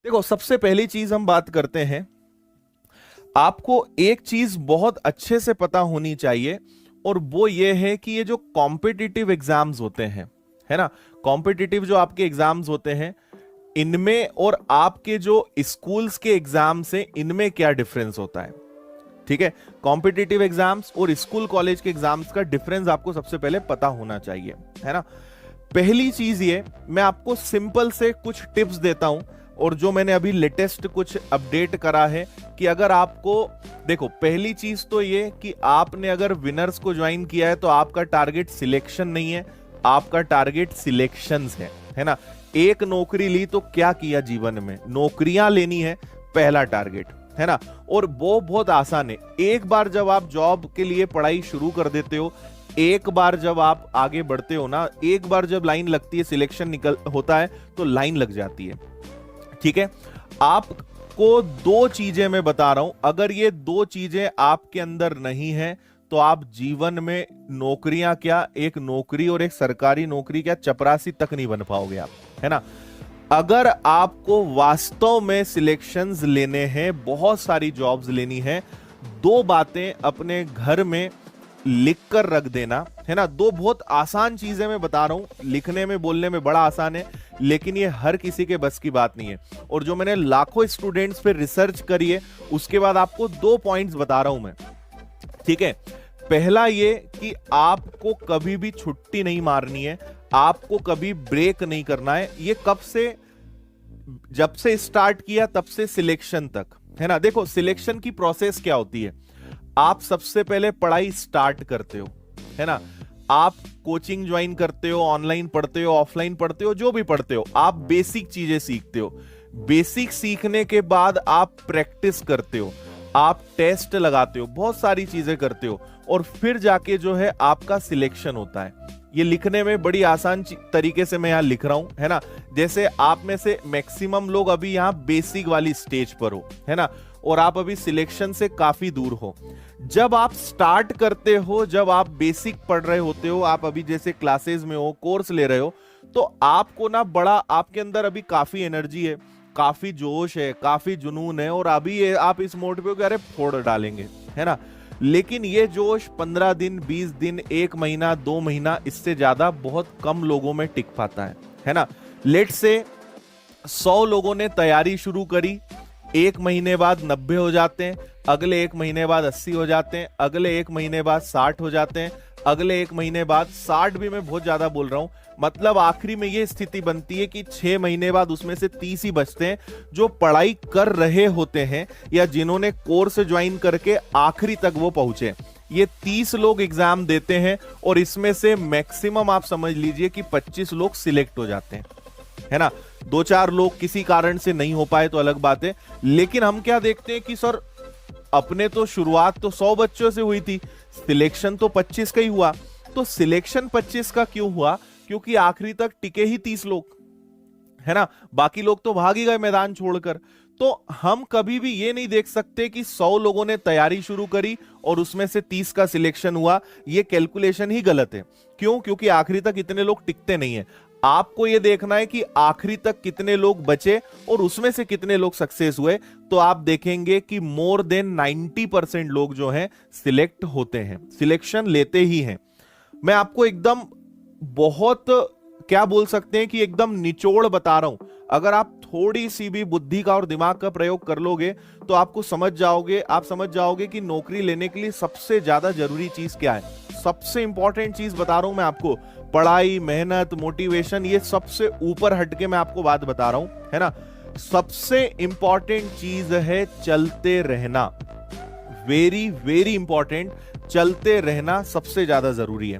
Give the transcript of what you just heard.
देखो, सबसे पहली चीज हम बात करते हैं। आपको एक चीज बहुत अच्छे से पता होनी चाहिए, और वो ये है कि ये जो कॉम्पिटिटिव एग्जाम्स होते हैं, है ना, कॉम्पिटिटिव जो आपके एग्जाम्स होते हैं, इनमें और आपके जो स्कूल्स के एग्जाम से इनमें क्या डिफरेंस होता है। ठीक है, कॉम्पिटिटिव एग्जाम्स और स्कूल कॉलेज के एग्जाम्स का डिफरेंस आपको सबसे पहले पता होना चाहिए, है ना। पहली चीज ये, मैं आपको सिंपल से कुछ टिप्स देता हूं, और जो मैंने अभी लेटेस्ट कुछ अपडेट करा है कि अगर आपको, देखो, पहली चीज तो ये कि आपने अगर विनर्स को ज्वाइन किया है तो आपका टारगेट सिलेक्शन नहीं है, आपका टारगेट सिलेक्शंस है ना। एक नौकरी ली तो क्या किया जीवन में, नौकरियां लेनी है, पहला टारगेट, है ना। और वो बहुत आसान है। एक बार जब आप जॉब के लिए पढ़ाई शुरू कर देते हो, एक बार जब आप आगे बढ़ते हो ना, एक बार जब लाइन लगती है, सिलेक्शन निकल होता है तो लाइन लग जाती है। ठीक है, आपको दो चीजें मैं बता रहा हूं, अगर ये दो चीजें आपके अंदर नहीं है तो आप जीवन में नौकरियां क्या, एक नौकरी और एक सरकारी नौकरी क्या, चपरासी तक नहीं बन पाओगे आप, है ना। अगर आपको वास्तव में सिलेक्शंस लेने हैं, बहुत सारी जॉब्स लेनी है, दो बातें अपने घर में लिख कर रख देना, है ना। दो बहुत आसान चीजें मैं बता रहा हूं, लिखने में बोलने में बड़ा आसान है, लेकिन ये हर किसी के बस की बात नहीं है। और जो मैंने लाखों स्टूडेंट्स पे रिसर्च करी है, उसके बाद आपको दो पॉइंट्स बता रहा हूं मैं। ठीक है, पहला ये कि आपको कभी भी छुट्टी नहीं मारनी है, आपको कभी ब्रेक नहीं करना है। ये कब से, जब से स्टार्ट किया तब से सिलेक्शन तक, है ना। देखो, सिलेक्शन की प्रोसेस क्या होती है, आप सबसे पहले पढ़ाई स्टार्ट करते हो, है ना। आप कोचिंग ज्वाइन करते हो, ऑनलाइन पढ़ते हो, ऑफलाइन पढ़ते हो, जो भी पढ़ते हो, आप बेसिक चीजें सीखते हो। बेसिक सीखने के बाद आप प्रैक्टिस करते हो, आप टेस्ट लगाते हो, बहुत सारी चीजें करते हो, और फिर जाके जो है आपका सिलेक्शन होता है। ये लिखने में बड़ी आसान तरीके से मैं यहां लिख रहा हूं, है ना। जैसे आप में से मैक्सिमम लोग अभी यहां बेसिक वाली स्टेज पर हो, है ना, और आप अभी सिलेक्शन से काफी दूर हो। जब आप स्टार्ट करते हो, जब आप बेसिक पढ़ रहे होते हो, आप अभी जैसे क्लासेस में हो, कोर्स ले रहे हो, तो आपको ना बड़ा, आपके अंदर अभी काफी एनर्जी है, काफी जोश है, काफी जुनून है, और अभी ये आप इस मोड पे हो कि अरे फोड़ डालेंगे, है ना। लेकिन ये जोश 15 दिन, 20 दिन, 1 महीना, 2 महीना, इससे ज्यादा बहुत कम लोगों में टिक पाता है ना। लेट से 100 लोगों ने तैयारी शुरू करी, 1 महीने बाद 90 हो जाते हैं, अगले 1 महीने बाद 80 हो जाते हैं, अगले 1 महीने बाद 60 हो जाते हैं, अगले 1 महीने बाद 60 भी मैं बहुत ज्यादा बोल रहा हूं, मतलब आखिरी में यह स्थिति बनती है कि 6 महीने बाद उसमें से 30 ही बचते हैं जो पढ़ाई कर रहे होते हैं, या जिन्होंने कोर्स ज्वाइन करके आखिरी तक वो पहुंचे। ये 30 लोग एग्जाम देते हैं, और इसमें से मैक्सिमम आप समझ लीजिए कि 25 लोग सिलेक्ट हो जाते हैं, है ना। 2-4 लोग किसी कारण से नहीं हो पाए तो अलग बात है, लेकिन हम क्या देखते हैं कि सर, अपने तो शुरुआत तो 100 बच्चों से हुई थी, सिलेक्शन तो 25 का ही हुआ। तो सिलेक्शन 25 का क्यों हुआ, क्योंकि आखिरी तक टिके ही 30 लोग, है ना, बाकी लोग तो भाग ही गए मैदान छोड़कर। तो हम कभी भी ये नहीं देख सकते कि 100 लोगों ने तैयारी शुरू करी और उसमें से 30 का सिलेक्शन हुआ, ये कैलकुलेशन ही गलत है। क्यों, क्योंकि आखिरी तक इतने लोग टिकते नहीं है। आपको यह देखना है कि आखिरी तक कितने लोग बचे और उसमें से कितने लोग सक्सेस हुए, तो आप देखेंगे कि मोर देन 90% लोग जो हैं सिलेक्ट होते हैं, सिलेक्शन लेते ही हैं। मैं आपको एकदम बहुत, क्या बोल सकते हैं कि एकदम निचोड़ बता रहा हूं। अगर आप थोड़ी सी भी बुद्धि का और दिमाग का प्रयोग कर लोगे तो आपको समझ जाओगे कि नौकरी लेने के लिए सबसे ज्यादा जरूरी चीज क्या है। सबसे इंपॉर्टेंट चीज बता रहा हूं मैं आपको, पढ़ाई, मेहनत, मोटिवेशन, ये सबसे ऊपर हटके मैं आपको बात बता रहा हूं, है ना। सबसे इंपॉर्टेंट चीज है चलते रहना, वेरी वेरी इंपॉर्टेंट, चलते रहना सबसे ज्यादा जरूरी है।